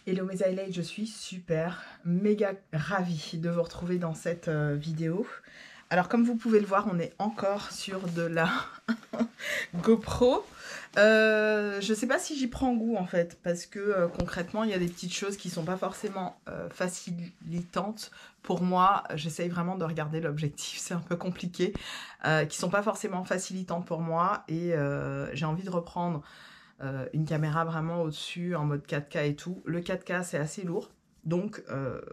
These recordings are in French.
Hello mes highlights, je suis super, méga ravie de vous retrouver dans cette vidéo. Alors comme vous pouvez le voir, on est encore sur de la GoPro. Je sais pas si j'y prends goût en fait, parce que concrètement, il y a des petites choses qui sont pas forcément facilitantes pour moi. J'essaye vraiment de regarder l'objectif, c'est un peu compliqué, qui sont pas forcément facilitantes pour moi et j'ai envie de reprendre une caméra vraiment au-dessus en mode 4K et tout. Le 4K c'est assez lourd, donc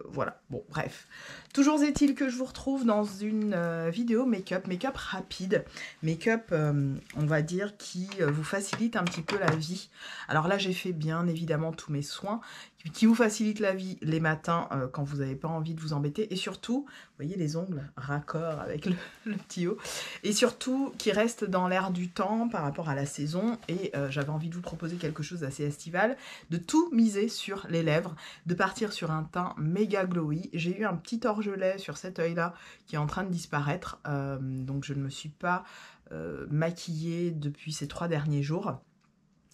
voilà, bon bref. Toujours est-il que je vous retrouve dans une vidéo make-up rapide, make-up on va dire qui vous facilite un petit peu la vie. Alors là j'ai fait bien évidemment tous mes soins qui vous facilitent la vie les matins quand vous n'avez pas envie de vous embêter, et surtout, vous voyez les ongles raccord avec le petit haut, et surtout qui reste dans l'air du temps par rapport à la saison, et j'avais envie de vous proposer quelque chose d'assez estival, de tout miser sur les lèvres, de partir sur un teint méga glowy. J'ai eu un petit orgelet sur cet œil là qui est en train de disparaître, donc je ne me suis pas maquillée depuis ces 3 derniers jours.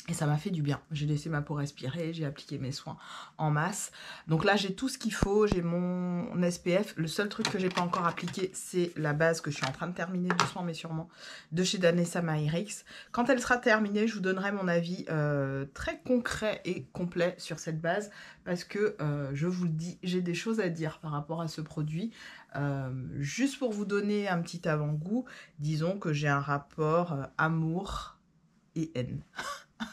Et ça m'a fait du bien. J'ai laissé ma peau respirer, j'ai appliqué mes soins en masse. Donc là, j'ai tout ce qu'il faut. J'ai mon SPF. Le seul truc que j'ai pas encore appliqué, c'est la base que je suis en train de terminer doucement mais sûrement de chez Danessa Myricks. Quand elle sera terminée, je vous donnerai mon avis très concret et complet sur cette base. Parce que, je vous le dis, j'ai des choses à dire par rapport à ce produit. Juste pour vous donner un petit avant-goût, disons que j'ai un rapport amour et haine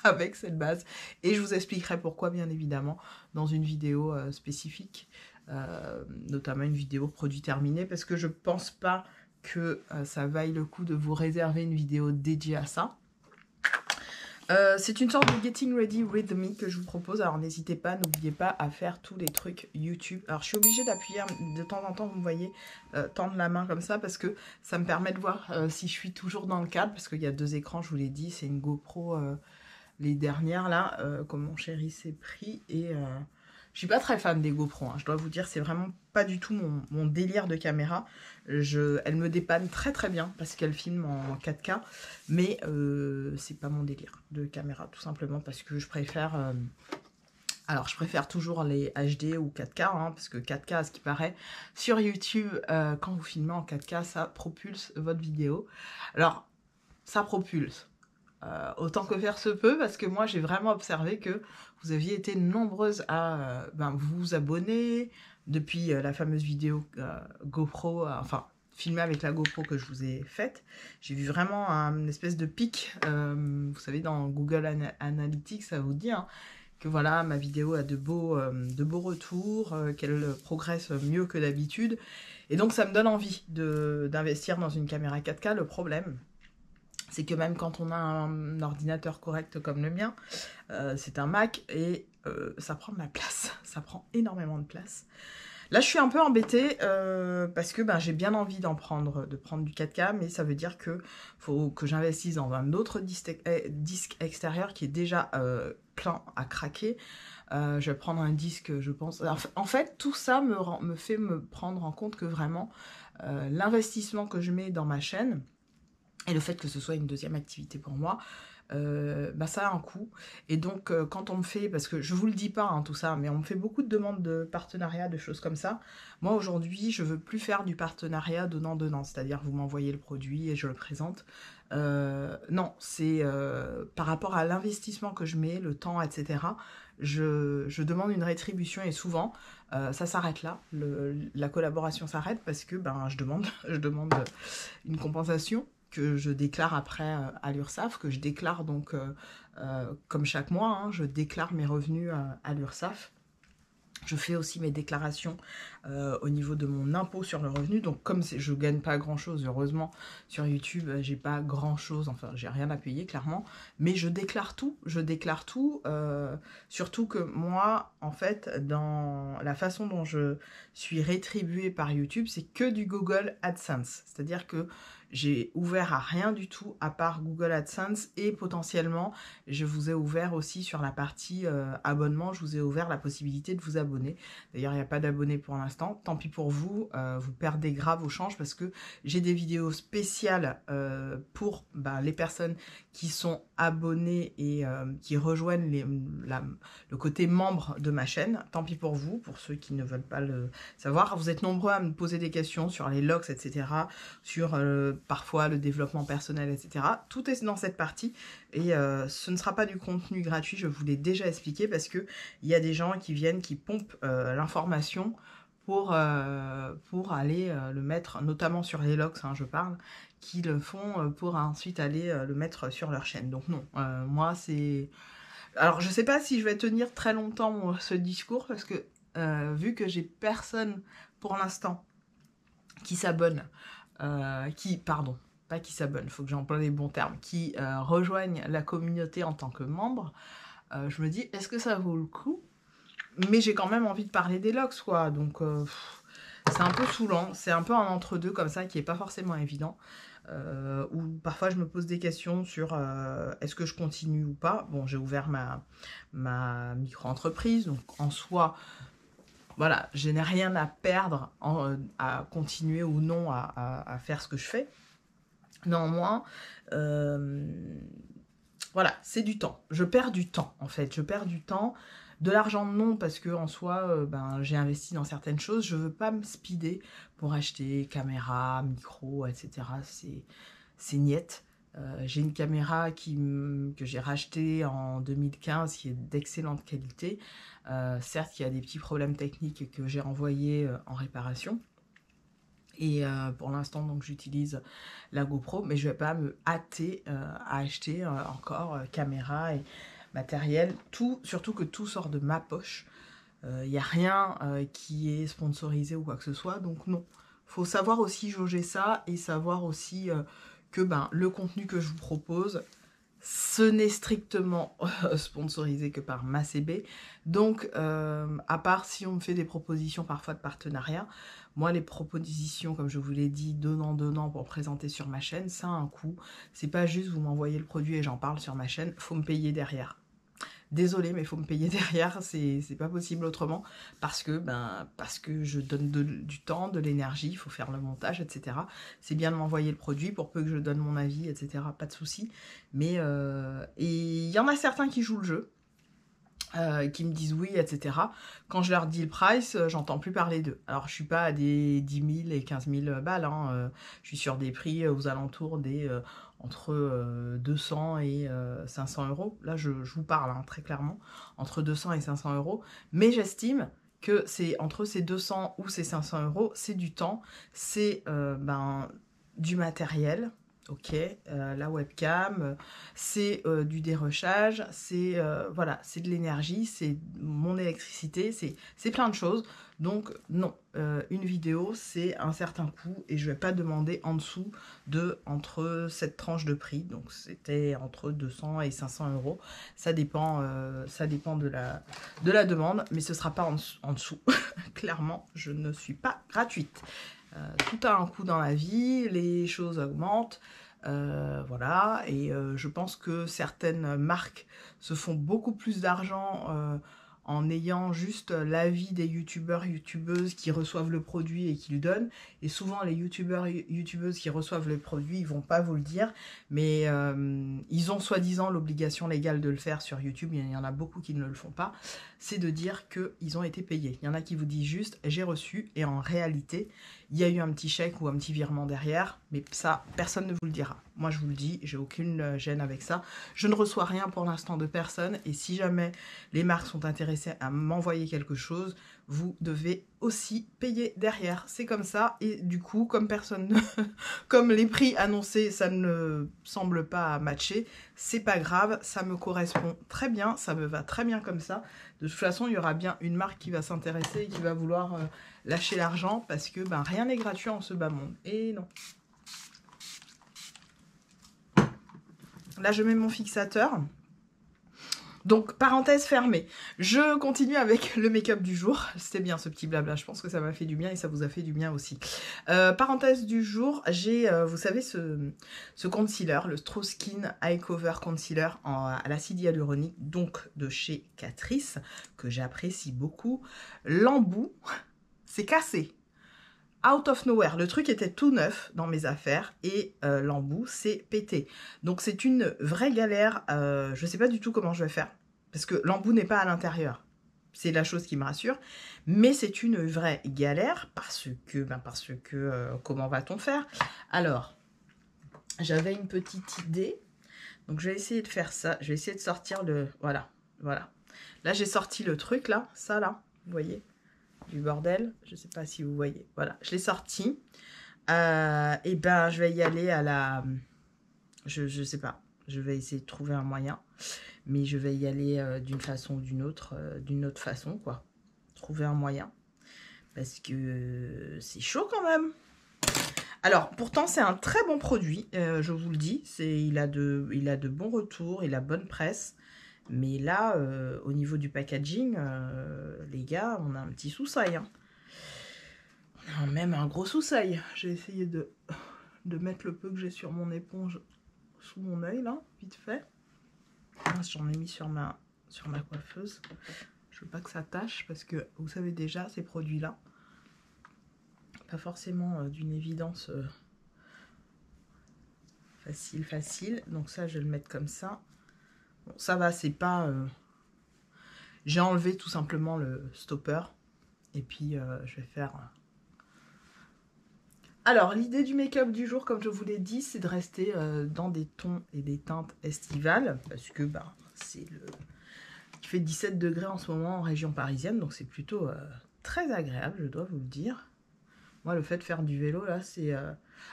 avec cette base, et je vous expliquerai pourquoi bien évidemment dans une vidéo spécifique, notamment une vidéo produit terminé, parce que je pense pas que ça vaille le coup de vous réserver une vidéo dédiée à ça. C'est une sorte de getting ready with me que je vous propose, alors n'hésitez pas, n'oubliez pas à faire tous les trucs YouTube. Alors je suis obligée d'appuyer de temps en temps, vous me voyez tendre la main comme ça, parce que ça me permet de voir si je suis toujours dans le cadre, parce qu'il y a 2 écrans, je vous l'ai dit, c'est une GoPro, les dernières là, comme mon chéri s'est pris, et je suis pas très fan des GoPro, hein, je dois vous dire, c'est vraiment pas du tout mon délire de caméra. Elle me dépanne très très bien parce qu'elle filme en 4K, mais c'est pas mon délire de caméra, tout simplement parce que je préfère... alors, je préfère toujours les HD ou 4K, hein, parce que 4K, à ce qui paraît, sur YouTube, quand vous filmez en 4K, ça propulse votre vidéo. Alors, ça propulse. Autant que faire se peut, parce que moi j'ai vraiment observé que vous aviez été nombreuses à vous abonner depuis la fameuse vidéo GoPro, enfin filmée avec la GoPro que je vous ai faite. J'ai vu vraiment une espèce de pic, vous savez, dans Google Analytics, ça vous dit hein, que voilà, ma vidéo a de beaux retours, qu'elle progresse mieux que d'habitude, et donc ça me donne envie d'investir dans une caméra 4K. Le problème, c'est que même quand on a un ordinateur correct comme le mien, c'est un Mac, et ça prend de la place, ça prend énormément de place. Là, je suis un peu embêtée parce que j'ai bien envie de prendre du 4K, mais ça veut dire que faut que j'investisse dans un autre disque extérieur qui est déjà plein à craquer. Je vais prendre un disque, je pense... En fait, tout ça me fait me prendre en compte que vraiment, l'investissement que je mets dans ma chaîne, et le fait que ce soit une deuxième activité pour moi, ça a un coût. Et donc, quand on me fait, parce que je vous le dis pas, hein, tout ça, mais on me fait beaucoup de demandes de partenariat, de choses comme ça. Moi, aujourd'hui, je veux plus faire du partenariat donnant-donnant, c'est-à-dire vous m'envoyez le produit et je le présente. Non, c'est par rapport à l'investissement que je mets, le temps, etc. Je demande une rétribution, et souvent, ça s'arrête là. La collaboration s'arrête parce que je demande une compensation que je déclare après à l'URSSAF, que je déclare donc comme chaque mois, hein, je déclare mes revenus à l'URSSAF. Je fais aussi mes déclarations au niveau de mon impôt sur le revenu. Donc comme je gagne pas grand chose, heureusement sur YouTube, j'ai pas grand chose, enfin j'ai rien à payer clairement, mais je déclare tout, surtout que moi en fait dans la façon dont je suis rétribuée par YouTube, c'est que du Google AdSense, c'est à dire que j'ai ouvert à rien du tout à part Google AdSense et potentiellement je vous ai ouvert aussi sur la partie abonnement, je vous ai ouvert la possibilité de vous abonner. D'ailleurs il n'y a pas d'abonnés pour l'instant, tant pis pour vous, vous perdez grave au change parce que j'ai des vidéos spéciales pour les personnes qui sont abonnées et qui rejoignent le côté membre de ma chaîne. Tant pis pour vous, pour ceux qui ne veulent pas le savoir. Vous êtes nombreux à me poser des questions sur les logs, etc., sur parfois le développement personnel, etc. Tout est dans cette partie et ce ne sera pas du contenu gratuit, je vous l'ai déjà expliqué, parce que il y a des gens qui viennent, qui pompent l'information pour aller le mettre, notamment sur les logs, je parle, qui le font pour ensuite aller le mettre sur leur chaîne. Donc non, moi c'est... Alors je sais pas si je vais tenir très longtemps ce discours, parce que vu que j'ai personne pour l'instant qui s'abonne, pardon, pas qui s'abonne, il faut que j'emploie les bons termes, qui rejoignent la communauté en tant que membre, je me dis, est-ce que ça vaut le coup? Mais j'ai quand même envie de parler des logs, quoi, donc c'est un peu saoulant, c'est un peu un entre-deux comme ça qui est pas forcément évident, où parfois je me pose des questions sur est-ce que je continue ou pas. Bon, j'ai ouvert ma micro-entreprise, donc en soi, voilà, je n'ai rien à perdre à continuer ou non à faire ce que je fais. Néanmoins, voilà, c'est du temps. Je perds du temps, en fait. Je perds du temps. De l'argent, non, parce que en soi, j'ai investi dans certaines choses. Je veux pas me speeder pour acheter caméra, micro, etc. C'est niette. J'ai une caméra que j'ai rachetée en 2015, qui est d'excellente qualité. Certes, il y a des petits problèmes techniques que j'ai renvoyés en réparation. Et pour l'instant, donc j'utilise la GoPro, mais je ne vais pas me hâter à acheter encore caméra et matériel. Surtout que tout sort de ma poche. Il n'y a rien qui est sponsorisé ou quoi que ce soit, donc non. Il faut savoir aussi jauger ça et savoir aussi que le contenu que je vous propose, ce n'est strictement sponsorisé que par MaCB. Donc, à part si on me fait des propositions parfois de partenariat, moi, les propositions, comme je vous l'ai dit, donnant pour présenter sur ma chaîne, ça a un coût. C'est pas juste vous m'envoyez le produit et j'en parle sur ma chaîne, faut me payer derrière. Désolée, mais il faut me payer derrière, c'est pas possible autrement, parce que je donne du temps, de l'énergie, il faut faire le montage, etc. C'est bien de m'envoyer le produit pour peu que je donne mon avis, etc. Pas de souci. Mais et il y en a certains qui jouent le jeu, qui me disent oui, etc. Quand je leur dis le price, j'entends plus parler d'eux. Alors, je suis pas à des 10 000 et 15 000 balles, je suis sur des prix aux alentours des entre 200 et 500 euros. Là, je vous parle très clairement, entre 200 et 500 euros. Mais j'estime que c'est entre ces 200 ou ces 500 euros, c'est du temps, c'est du matériel. Ok, la webcam, c'est du dérochage, c'est voilà, c'est de l'énergie, c'est mon électricité, c'est plein de choses. Donc non, une vidéo, c'est un certain coût et je vais pas demander en dessous entre cette tranche de prix. Donc c'était entre 200 et 500 euros. Ça dépend de la demande, mais ce sera pas en dessous. Clairement, je ne suis pas gratuite. Tout a un coût dans la vie, les choses augmentent, voilà, et je pense que certaines marques se font beaucoup plus d'argent en ayant juste l'avis des youtubeurs, youtubeuses qui reçoivent le produit et qui le donnent. Et souvent, les youtubeurs, youtubeuses qui reçoivent le produit, ils vont pas vous le dire, mais ils ont soi-disant l'obligation légale de le faire sur YouTube. Il y en a beaucoup qui ne le font pas. C'est de dire qu'ils ont été payés. Il y en a qui vous disent juste « j'ai reçu » et en réalité, il y a eu un petit chèque ou un petit virement derrière, mais ça, personne ne vous le dira. Moi, je vous le dis, j'ai aucune gêne avec ça. Je ne reçois rien pour l'instant de personne, et si jamais les marques sont intéressées à m'envoyer quelque chose, vous devez aussi payer derrière. C'est comme ça, et du coup, comme comme les prix annoncés, ça ne semble pas matcher, c'est pas grave, ça me correspond très bien, ça me va très bien comme ça. De toute façon, il y aura bien une marque qui va s'intéresser et qui va vouloir lâcher l'argent, parce que rien n'est gratuit en ce bas monde. Et non. Là, je mets mon fixateur. Donc, parenthèse fermée. Je continue avec le make-up du jour. C'était bien ce petit blabla. Je pense que ça m'a fait du bien et ça vous a fait du bien aussi. Parenthèse du jour, j'ai, vous savez, ce concealer, le Stroskin Eye Cover Concealer à l'acide hyaluronique, donc de chez Catrice, que j'apprécie beaucoup. L'embout, c'est cassé. Out of nowhere, le truc était tout neuf dans mes affaires et l'embout s'est pété. Donc c'est une vraie galère, je ne sais pas du tout comment je vais faire, parce que l'embout n'est pas à l'intérieur. C'est la chose qui me rassure, mais c'est une vraie galère parce que comment va-t-on faire? Alors, j'avais une petite idée, donc je vais essayer de faire ça, je vais essayer de sortir le... Voilà. Là j'ai sorti le truc là, ça là, vous voyez? Du bordel, je sais pas si vous voyez, voilà, je l'ai sorti, et ben je vais y aller à la, je sais pas, je vais essayer de trouver un moyen, mais je vais y aller d'une façon ou d'une autre façon quoi, trouver un moyen, parce que c'est chaud quand même. Alors pourtant c'est un très bon produit, je vous le dis, il a de bons retours, il a bonne presse. Mais là, au niveau du packaging, les gars, on a un petit soussail. Hein. On a même un gros soussail. J'ai essayé de mettre le peu que j'ai sur mon éponge sous mon œil, là, vite fait. J'en ai mis sur ma coiffeuse. Je veux pas que ça tâche, parce que, vous savez déjà, ces produits-là, pas forcément d'une évidence facile. Donc ça, je vais le mettre comme ça. Bon, ça va, c'est pas... J'ai enlevé tout simplement le stopper. Et puis, je vais faire... Alors, l'idée du make-up du jour, comme je vous l'ai dit, c'est de rester dans des tons et des teintes estivales. Parce que, c'est le... Il fait 17 degrés en ce moment en région parisienne. Donc, c'est plutôt très agréable, je dois vous le dire. Moi, le fait de faire du vélo, là, c'est...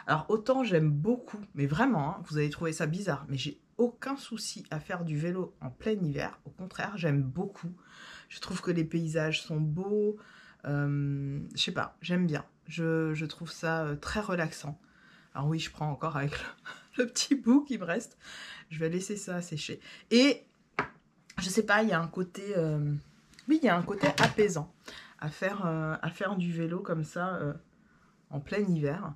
Alors, autant j'aime beaucoup, mais vraiment, hein, vous allez trouver ça bizarre, mais j'ai aucun souci à faire du vélo en plein hiver. Au contraire, j'aime beaucoup. Je trouve que les paysages sont beaux. Je sais pas, j'aime bien. Je trouve ça très relaxant. Alors oui, je prends encore avec le petit bout qui me reste. Je vais laisser ça sécher. Et, je sais pas, il y a un côté... oui, il y a un côté apaisant à faire du vélo comme ça... en plein hiver.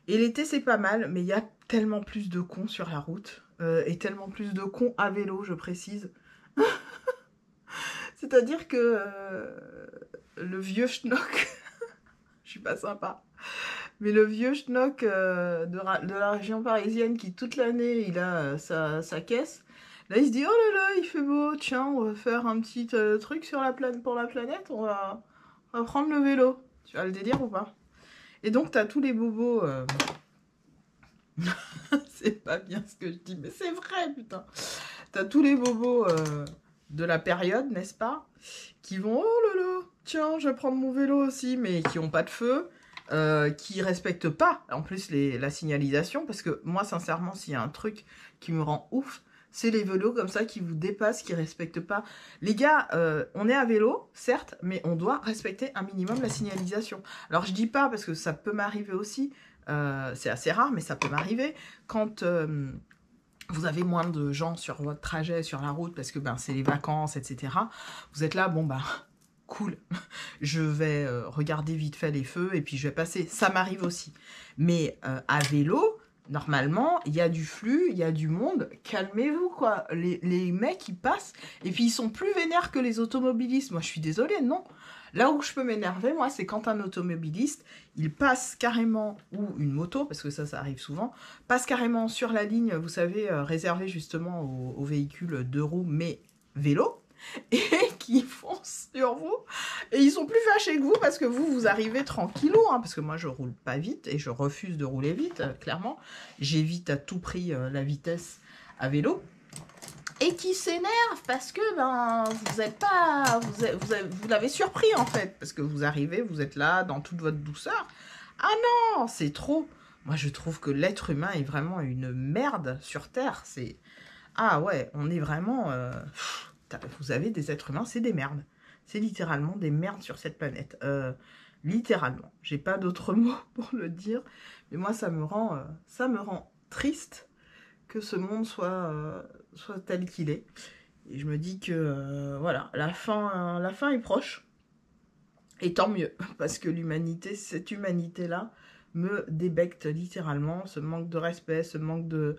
Et l'été, c'est pas mal, mais il y a tellement plus de cons sur la route. Et tellement plus de cons à vélo, je précise. C'est-à-dire que le vieux schnock, je suis pas sympa, mais le vieux schnock de la région parisienne qui toute l'année, il a sa caisse, là il se dit, oh là là, il fait beau, tiens, on va faire un petit truc sur pour la planète, on va prendre le vélo. Tu vas le délire ou pas? Et donc, t'as tous les bobos... c'est pas bien ce que je dis, mais c'est vrai, putain. T'as tous les bobos de la période, n'est-ce pas? Qui vont, oh là là, tiens, je vais prendre mon vélo aussi, mais qui ont pas de feu, qui respectent pas, en plus, la signalisation, parce que moi, sincèrement, s'il y a un truc qui me rend ouf, c'est les vélos comme ça qui vous dépassent, qui respectent pas. Les gars, on est à vélo, certes, mais on doit respecter un minimum la signalisation. Alors je dis pas, parce que ça peut m'arriver aussi, c'est assez rare, mais ça peut m'arriver, quand vous avez moins de gens sur votre trajet, sur la route, parce que c'est les vacances, etc. Vous êtes là, bon cool, je vais regarder vite fait les feux, et puis je vais passer. Ça m'arrive aussi. Mais à vélo... Normalement, il y a du flux, il y a du monde, calmez-vous quoi. Les mecs, ils passent, et puis ils sont plus vénères que les automobilistes. Moi, je suis désolée, non. Là où je peux m'énerver, moi, c'est quand un automobiliste, il passe carrément, ou une moto, parce que ça arrive souvent, passe carrément sur la ligne, vous savez, réservée justement aux véhicules 2 roues, mais vélo, et qui foncent sur vous, et ils sont plus fâchés que vous parce que vous arrivez tranquillou, hein, parce que moi je roule pas vite et je refuse de rouler vite, clairement, j'évite à tout prix la vitesse à vélo, et qui s'énerve parce que vous êtes pas, vous l'avez surpris en fait, parce que vous arrivez, vous êtes là dans toute votre douceur, ah non, c'est trop. Moi je trouve que l'être humain est vraiment une merde sur Terre, c'est, ah ouais, on est vraiment... vous avez des êtres humains, c'est des merdes. C'est littéralement des merdes sur cette planète. Littéralement. J'ai pas d'autres mots pour le dire. Mais moi, ça me rend triste que ce monde soit tel qu'il est. Et je me dis que, voilà, la fin est proche. Et tant mieux, parce que l'humanité, cette humanité-là, me débecte littéralement. Ce manque de respect, ce manque de...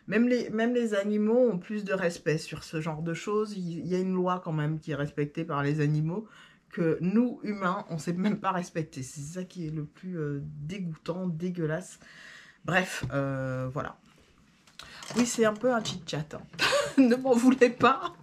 Même les animaux ont plus de respect sur ce genre de choses. Il y a une loi quand même qui est respectée par les animaux, que nous, humains, on ne sait même pas respecter. C'est ça qui est le plus dégoûtant, dégueulasse. Bref, voilà. Oui, c'est un peu un chit-chat. Hein. Ne m'en voulez pas.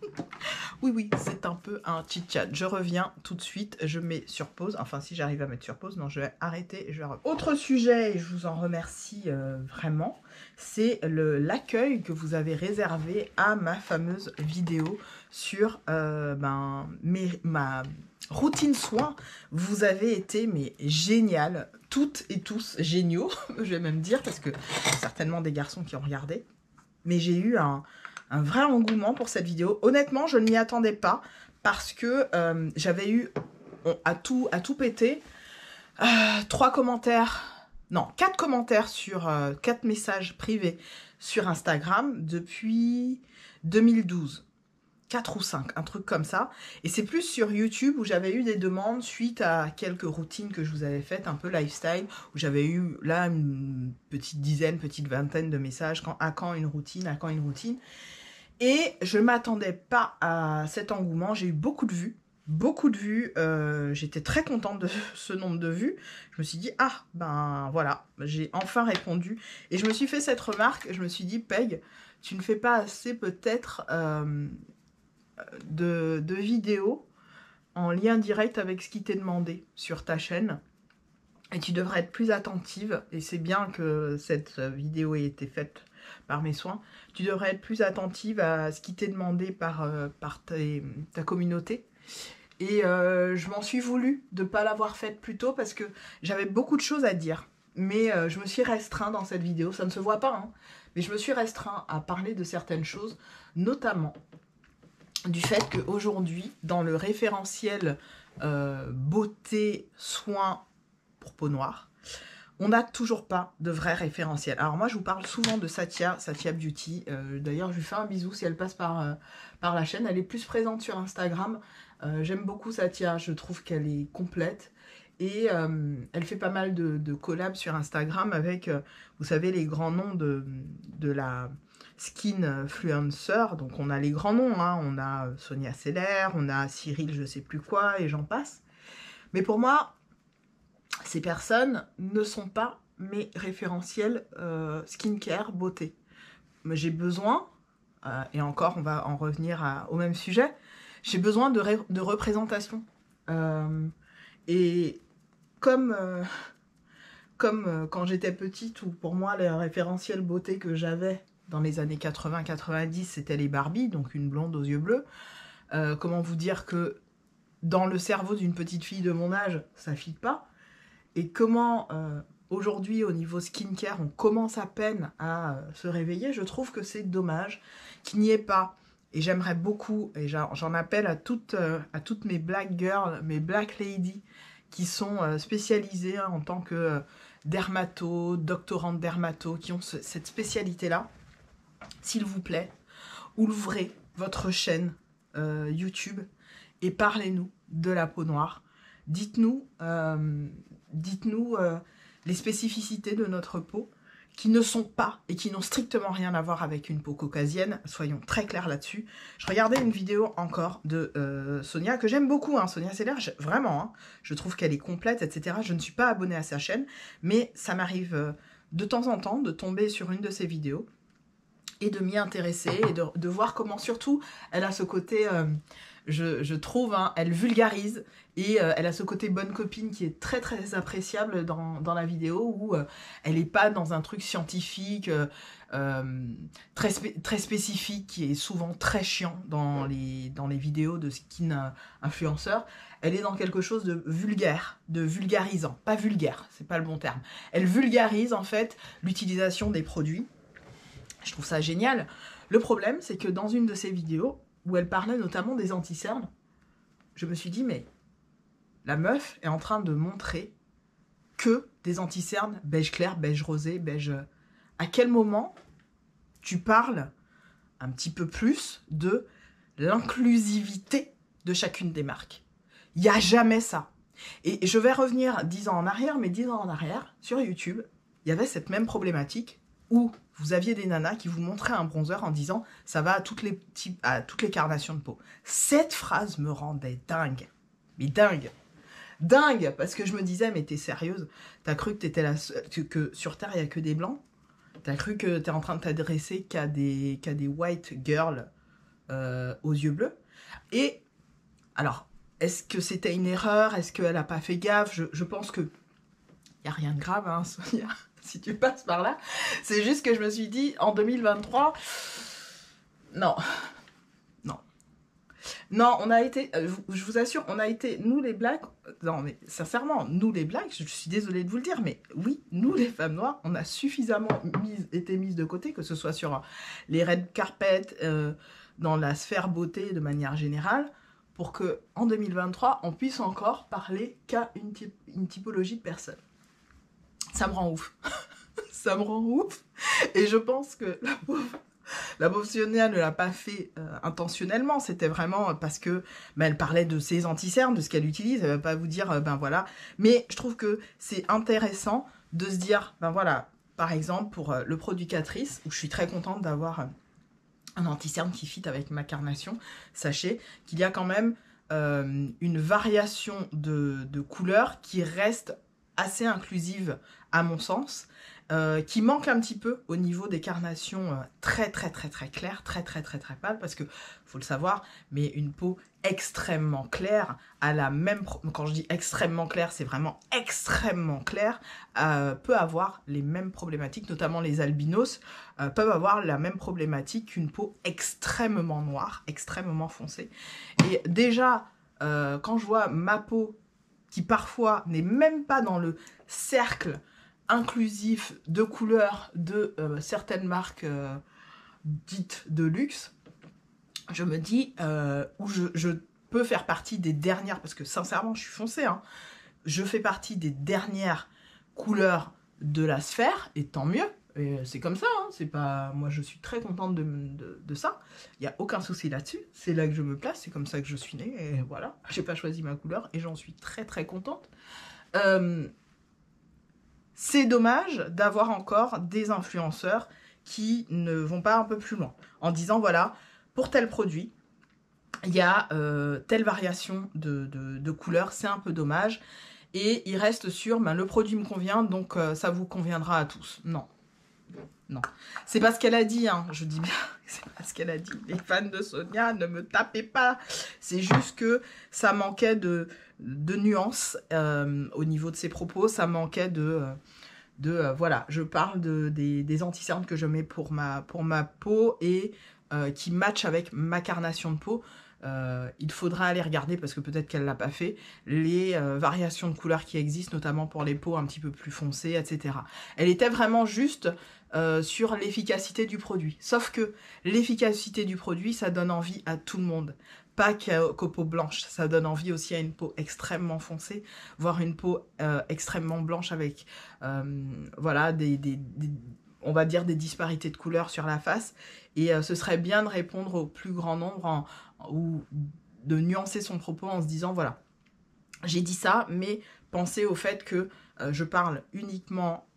Oui, c'est un peu un chit-chat. Je reviens tout de suite, je mets sur pause. Enfin, si j'arrive à mettre sur pause, non, je vais arrêter et je vais revenir. Autre sujet, et je vous en remercie vraiment, c'est l'accueil que vous avez réservé à ma fameuse vidéo sur ma routine soins. Vous avez été, mais génial, toutes et tous géniaux, je vais même dire, parce que certainement des garçons qui ont regardé. Mais j'ai eu un vrai engouement pour cette vidéo. Honnêtement, je ne m'y attendais pas parce que j'avais eu à tout péter 4 commentaires sur 4 messages privés sur Instagram depuis 2012. 4 ou 5, un truc comme ça. Et c'est plus sur YouTube où j'avais eu des demandes suite à quelques routines que je vous avais faites, un peu lifestyle, où j'avais eu là une petite vingtaine de messages, à quand une routine. Et je ne m'attendais pas à cet engouement, j'ai eu beaucoup de vues. J'étais très contente de ce nombre de vues. Je me suis dit, ah, ben voilà, j'ai enfin répondu. Et je me suis fait cette remarque, je me suis dit, Peg, tu ne fais pas assez peut-être de vidéos en lien direct avec ce qui t'est demandé sur ta chaîne. Et tu devrais être plus attentive, et c'est bien que cette vidéo ait été faite par mes soins, tu devrais être plus attentive à ce qui t'est demandé par ta communauté. Et je m'en suis voulu de ne pas l'avoir faite plus tôt parce que j'avais beaucoup de choses à dire. Mais je me suis restreint dans cette vidéo, ça ne se voit pas, hein, mais je me suis restreint à parler de certaines choses, notamment du fait qu'aujourd'hui, dans le référentiel beauté, soins pour peau noire, on n'a toujours pas de vrai référentiel. Alors moi, je vous parle souvent de Satya Beauty. D'ailleurs, je lui fais un bisou si elle passe par la chaîne. Elle est plus présente sur Instagram. J'aime beaucoup Satya, je trouve qu'elle est complète. Et elle fait pas mal de collabs sur Instagram avec, vous savez, les grands noms de la skinfluencer. Donc on a les grands noms, hein. On a Sonia Seller, on a Cyril je sais plus quoi, et j'en passe. Mais pour moi, ces personnes ne sont pas mes référentiels skincare, beauté. J'ai besoin, et encore on va en revenir au même sujet, j'ai besoin de représentation. Et comme quand j'étais petite, où pour moi les référentiels beauté que j'avais dans les années 80-90, c'était les Barbie, donc une blonde aux yeux bleus. Comment vous dire que dans le cerveau d'une petite fille de mon âge, ça ne fit pas. Et comment aujourd'hui au niveau skincare, on commence à peine à se réveiller, je trouve que c'est dommage qu'il n'y ait pas. Et j'aimerais beaucoup, et j'en appelle à toutes mes black girls, mes black ladies, qui sont spécialisées en tant que dermato, doctorantes dermato, qui ont cette spécialité-là. S'il vous plaît, ouvrez votre chaîne YouTube et parlez-nous de la peau noire. Dites-nous les spécificités de notre peau qui ne sont pas et qui n'ont strictement rien à voir avec une peau caucasienne, soyons très clairs là-dessus. Je regardais une vidéo encore de Sonia, que j'aime beaucoup, hein, Sonia Seller, vraiment, hein, je trouve qu'elle est complète, etc. Je ne suis pas abonnée à sa chaîne, mais ça m'arrive de temps en temps de tomber sur une de ses vidéos et de m'y intéresser et de voir comment surtout elle a ce côté... je trouve, hein, elle vulgarise et elle a ce côté bonne copine qui est très très appréciable dans la vidéo où elle n'est pas dans un truc scientifique très spécifique qui est souvent très chiant dans les vidéos de skin influenceurs. Elle est dans quelque chose de vulgaire, de vulgarisant, pas vulgaire, c'est pas le bon terme. Elle vulgarise en fait l'utilisation des produits. Je trouve ça génial. Le problème, c'est que dans une de ses vidéos, où elle parlait notamment des anti-cernes, je me suis dit, mais la meuf est en train de montrer que des anti-cernes beige clair, beige rosé, beige... À quel moment tu parles un petit peu plus de l'inclusivité de chacune des marques. Il n'y a jamais ça. Et je vais revenir 10 ans en arrière, mais 10 ans en arrière, sur YouTube, il y avait cette même problématique où vous aviez des nanas qui vous montraient un bronzer en disant « ça va à toutes les carnations de peau ». Cette phrase me rendait dingue. Mais dingue. Dingue, parce que je me disais « mais t'es sérieuse? T'as cru que t'étais que sur Terre, il n'y a que des blancs? T'as cru que t'es en train de t'adresser qu'à des white girls aux yeux bleus ?» Et alors, est-ce que c'était une erreur? Est-ce qu'elle n'a pas fait gaffe? Je pense que il n'y a rien de grave, hein, Sonia, si tu passes par là. C'est juste que je me suis dit, en 2023, non. Non, on a été, je vous assure, on a été, nous les blacks, non mais sincèrement, nous les blacks, je suis désolée de vous le dire, mais oui, nous les femmes noires, on a suffisamment été mises de côté, que ce soit sur les red carpets, dans la sphère beauté de manière générale, pour que en 2023, on puisse encore parler qu'à une typologie de personnes. Ça me rend ouf. Ça me rend ouf. Et je pense que la pauvre Sonia ne l'a pas fait intentionnellement. C'était vraiment parce que elle parlait de ses anti-cernes, de ce qu'elle utilise. Elle ne va pas vous dire, ben voilà. Mais je trouve que c'est intéressant de se dire, ben voilà, par exemple, pour le produit Catrice, où je suis très contente d'avoir un anti-cerne qui fit avec ma carnation, sachez qu'il y a quand même une variation de couleurs qui reste assez inclusive à mon sens, qui manque un petit peu au niveau des carnations très claires, très pâles, parce que, faut le savoir, mais une peau extrêmement claire a la même... Quand je dis extrêmement claire, c'est vraiment extrêmement clair, peut avoir les mêmes problématiques, notamment les albinos, peuvent avoir la même problématique qu'une peau extrêmement noire, extrêmement foncée. Et déjà, quand je vois ma peau, qui parfois n'est même pas dans le cercle inclusif de couleurs de certaines marques dites de luxe, je me dis, où je peux faire partie des dernières, parce que sincèrement, je suis foncée, hein, je fais partie des dernières couleurs de la sphère, et tant mieux, c'est comme ça, hein, c'est pas... Moi, je suis très contente de ça, il n'y a aucun souci là-dessus, c'est là que je me place, c'est comme ça que je suis née, et voilà, j'ai pas choisi ma couleur, et j'en suis très contente. C'est dommage d'avoir encore des influenceurs qui ne vont pas un peu plus loin, en disant, voilà, pour tel produit, il y a telle variation de couleurs, c'est un peu dommage, et il reste sur, ben, le produit me convient, donc ça vous conviendra à tous. Non. Non. C'est pas ce qu'elle a dit, hein. Je dis bien, c'est pas ce qu'elle a dit. Les fans de Sonia, ne me tapez pas. C'est juste que ça manquait de nuances au niveau de ses propos, ça manquait voilà, je parle des anti-cernes que je mets pour ma peau et qui matchent avec ma carnation de peau. Il faudra aller regarder, parce que peut-être qu'elle l'a pas fait, les variations de couleurs qui existent, notamment pour les peaux un petit peu plus foncées, etc. Elle était vraiment juste sur l'efficacité du produit. Sauf que l'efficacité du produit, ça donne envie à tout le monde. Pas qu'aux peaux blanches, ça donne envie aussi à une peau extrêmement foncée, voire une peau extrêmement blanche avec, voilà, on va dire des disparités de couleurs sur la face. Et ce serait bien de répondre au plus grand nombre ou de nuancer son propos en se disant, voilà, j'ai dit ça, mais pensez au fait que je parle uniquement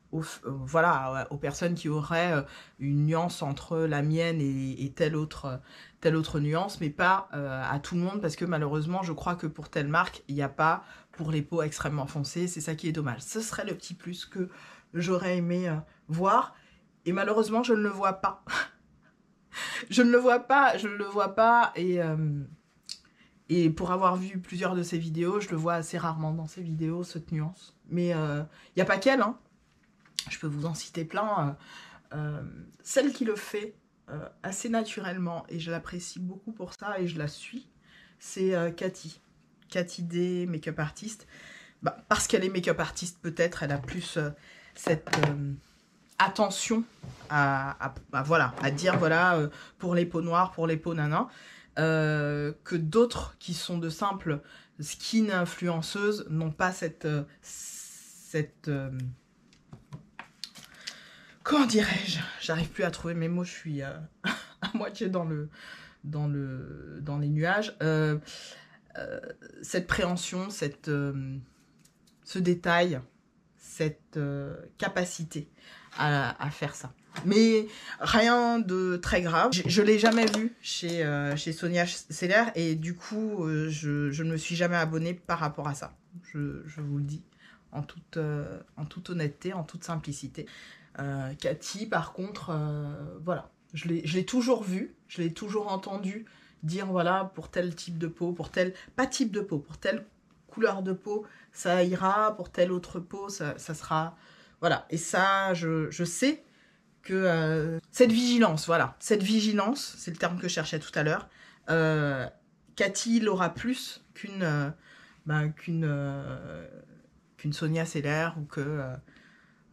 voilà, aux personnes qui auraient une nuance entre la mienne et telle autre nuance, mais pas à tout le monde, parce que malheureusement, je crois que pour telle marque, il n'y a pas pour les peaux extrêmement foncées, c'est ça qui est dommage. Ce serait le petit plus que j'aurais aimé voir, et malheureusement, je ne le vois pas. Je ne le vois pas, et pour avoir vu plusieurs de ses vidéos, je le vois assez rarement dans ses vidéos, cette nuance. Mais il n'y a pas qu'elle, hein. Je peux vous en citer plein. Celle qui le fait assez naturellement, et je l'apprécie beaucoup pour ça, et je la suis, c'est Cathy. Cathy D, make-up artiste. Bah, parce qu'elle est make-up artiste, peut-être, elle a plus cette attention voilà, à dire, voilà, pour les peaux noires, pour les peaux nanas, que d'autres qui sont de simples skin influenceuses n'ont pas cette comment dirais-je? J'arrive plus à trouver mes mots, je suis à moitié dans le dans les nuages. Cette préhension, ce détail, cette capacité à faire ça. Mais rien de très grave. Je ne l'ai jamais vu chez Sonia Seller et du coup, je ne me suis jamais abonnée par rapport à ça. Je vous le dis en toute honnêteté, en toute simplicité. Cathy, par contre, voilà. Je l'ai toujours vu, je l'ai toujours entendu dire, voilà, pour tel type de peau, pour tel... Pas type de peau, pour telle couleur de peau, ça ira, pour telle autre peau, ça sera... Voilà. Et ça, je sais que cette vigilance, voilà, cette vigilance, c'est le terme que je cherchais tout à l'heure, Cathy l'aura plus qu'une Sonia Seller ou que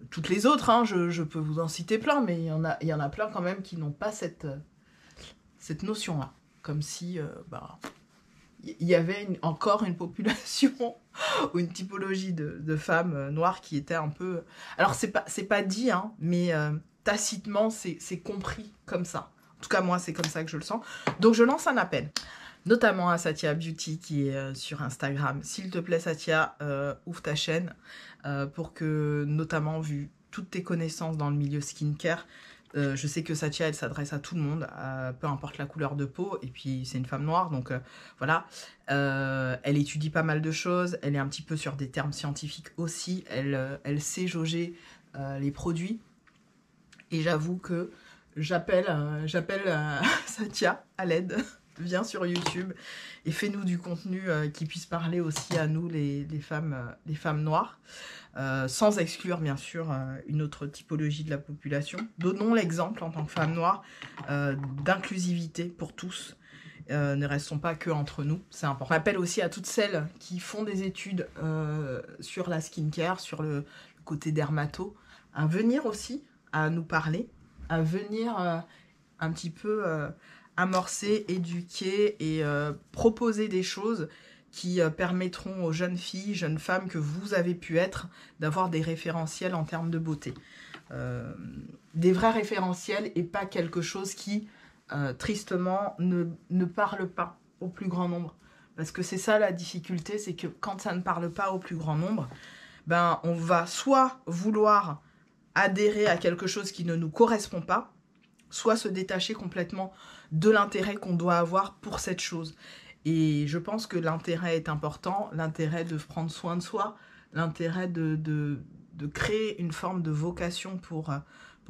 toutes les autres, hein, je peux vous en citer plein, mais il y en a plein quand même qui n'ont pas cette notion-là, comme si il y avait encore une population ou une typologie de femmes noires qui était un peu... Alors c'est pas dit, hein, mais tacitement c'est compris comme ça. En tout cas moi c'est comme ça que je le sens. Donc je lance un appel, notamment à Satya Beauty qui est sur Instagram. S'il te plaît Satya, ouvre ta chaîne pour que, notamment vu toutes tes connaissances dans le milieu skincare, je sais que Satya, elle s'adresse à tout le monde, peu importe la couleur de peau, et puis c'est une femme noire, donc voilà. Elle étudie pas mal de choses, elle est un petit peu sur des termes scientifiques aussi, elle sait jauger les produits, et j'avoue que j'appelle Satya à l'aide. Viens sur YouTube et fais-nous du contenu qui puisse parler aussi à nous, les femmes noires, sans exclure bien sûr une autre typologie de la population. Donnons l'exemple en tant que femmes noires d'inclusivité pour tous. Ne restons pas que entre nous, c'est important. J'appelle aussi à toutes celles qui font des études sur la skincare, sur le côté dermato, à venir aussi à nous parler, à venir un petit peu... amorcer, éduquer et proposer des choses qui permettront aux jeunes filles, jeunes femmes que vous avez pu être, d'avoir des référentiels en termes de beauté. Des vrais référentiels et pas quelque chose qui, tristement, ne parle pas au plus grand nombre. Parce que c'est ça la difficulté, c'est que quand ça ne parle pas au plus grand nombre, ben, on va soit vouloir adhérer à quelque chose qui ne nous correspond pas, soit se détacher complètement de l'intérêt qu'on doit avoir pour cette chose. Et je pense que l'intérêt est important, l'intérêt de prendre soin de soi, l'intérêt de créer une forme de vocation pour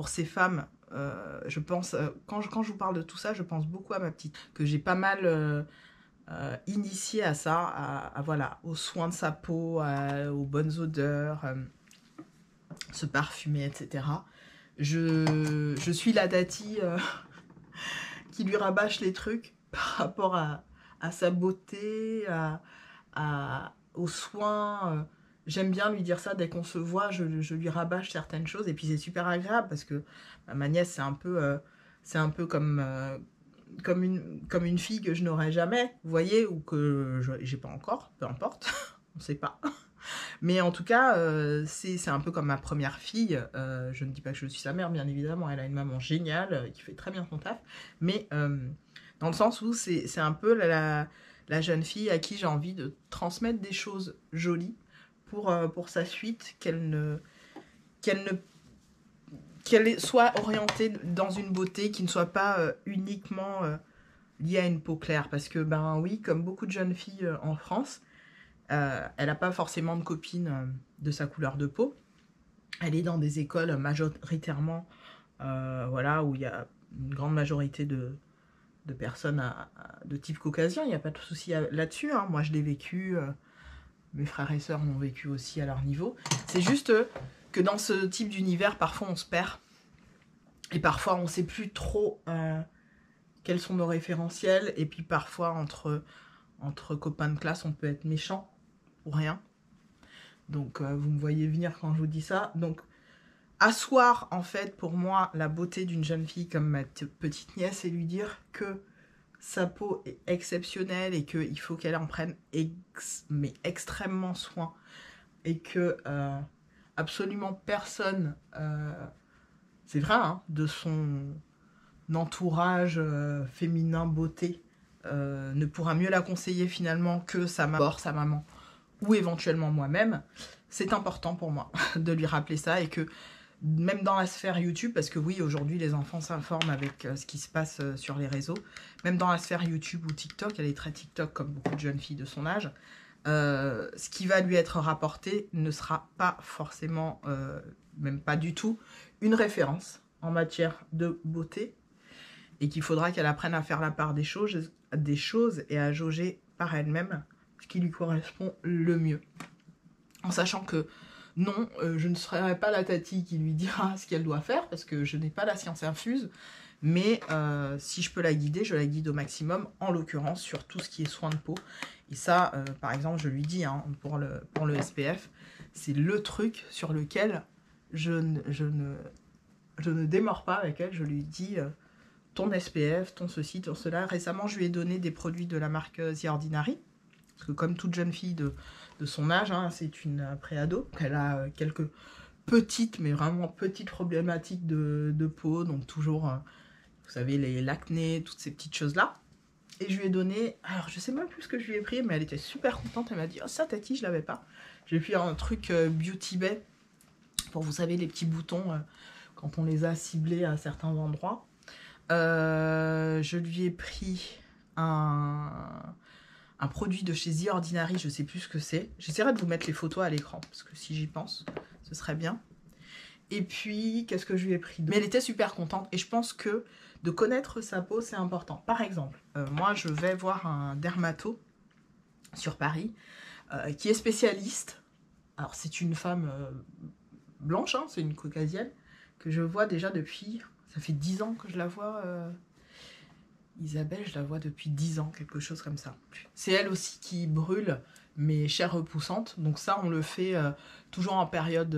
ces femmes. Je pense, quand je vous parle de tout ça, je pense beaucoup à ma petite, que j'ai pas mal initiée à ça, voilà, aux soins de sa peau, aux bonnes odeurs, se parfumer, etc. Je suis la dati qui lui rabâche les trucs par rapport à sa beauté, aux soins. J'aime bien lui dire ça dès qu'on se voit, je lui rabâche certaines choses et puis c'est super agréable parce que ma nièce c'est un peu comme une fille que je n'aurai jamais, vous voyez, ou que j'ai pas encore, peu importe, on sait pas. Mais en tout cas, c'est un peu comme ma première fille. Je ne dis pas que je suis sa mère, bien évidemment. Elle a une maman géniale qui fait très bien son taf. Mais dans le sens où c'est un peu la jeune fille à qui j'ai envie de transmettre des choses jolies pour sa suite, qu'elle soit orientée dans une beauté qui ne soit pas uniquement liée à une peau claire. Parce que, ben oui, comme beaucoup de jeunes filles en France, elle n'a pas forcément de copine de sa couleur de peau. Elle est dans des écoles majoritairement voilà, où il y a une grande majorité de personnes de type caucasien. Il n'y a pas de souci là-dessus. Hein. Moi, je l'ai vécu. Mes frères et sœurs l'ont vécu aussi à leur niveau. C'est juste que dans ce type d'univers, parfois, on se perd. Et parfois, on ne sait plus trop quels sont nos référentiels. Et puis, parfois, entre copains de classe, on peut être méchant. Pour rien. Donc, vous me voyez venir quand je vous dis ça. Donc, asseoir, en fait, pour moi, la beauté d'une jeune fille comme ma petite nièce et lui dire que sa peau est exceptionnelle et qu'il faut qu'elle en prenne mais extrêmement soin. Et que absolument personne, c'est vrai, hein, de entourage féminin beauté ne pourra mieux la conseiller finalement que sa maman ou éventuellement moi-même, c'est important pour moi de lui rappeler ça et que même dans la sphère YouTube, parce que oui, aujourd'hui les enfants s'informent avec ce qui se passe sur les réseaux, même dans la sphère YouTube ou TikTok, elle est très TikTok comme beaucoup de jeunes filles de son âge, ce qui va lui être rapporté ne sera pas forcément, même pas du tout, une référence en matière de beauté et qu'il faudra qu'elle apprenne à faire la part des choses et à jauger par elle-même ce qui lui correspond le mieux. En sachant que non, je ne serai pas la tati qui lui dira ce qu'elle doit faire, parce que je n'ai pas la science infuse, mais si je peux la guider, je la guide au maximum, en l'occurrence sur tout ce qui est soin de peau. Et ça, par exemple, je lui dis, hein, pour le SPF, c'est le truc sur lequel je ne démords pas avec elle, je lui dis... ton SPF, ton ceci, ton cela. Récemment, je lui ai donné des produits de la marque The Ordinary. Parce que comme toute jeune fille de son âge, hein, c'est une préado. Elle a quelques petites, mais vraiment petites problématiques de peau. Donc toujours, vous savez, l'acné, toutes ces petites choses-là. Et je lui ai donné... Alors, je sais même plus ce que je lui ai pris, mais elle était super contente. Elle m'a dit, oh ça, Tati, je l'avais pas. J'ai pris un truc Beauty Bay. Pour, vous savez, les petits boutons, quand on les a ciblés à certains endroits. Je lui ai pris un produit de chez The Ordinary, je sais plus ce que c'est. J'essaierai de vous mettre les photos à l'écran, parce que si j'y pense, ce serait bien. Et puis, qu'est-ce que je lui ai pris? Mais elle était super contente, et je pense que de connaître sa peau, c'est important. Par exemple, moi, je vais voir un dermato sur Paris, qui est spécialiste. Alors, c'est une femme blanche, hein, c'est une caucasienne, que je vois déjà depuis... Ça fait 10 ans que je la vois. Isabelle, je la vois depuis 10 ans, quelque chose comme ça. C'est elle aussi qui brûle mes chairs repoussantes. Donc ça, on le fait toujours en période,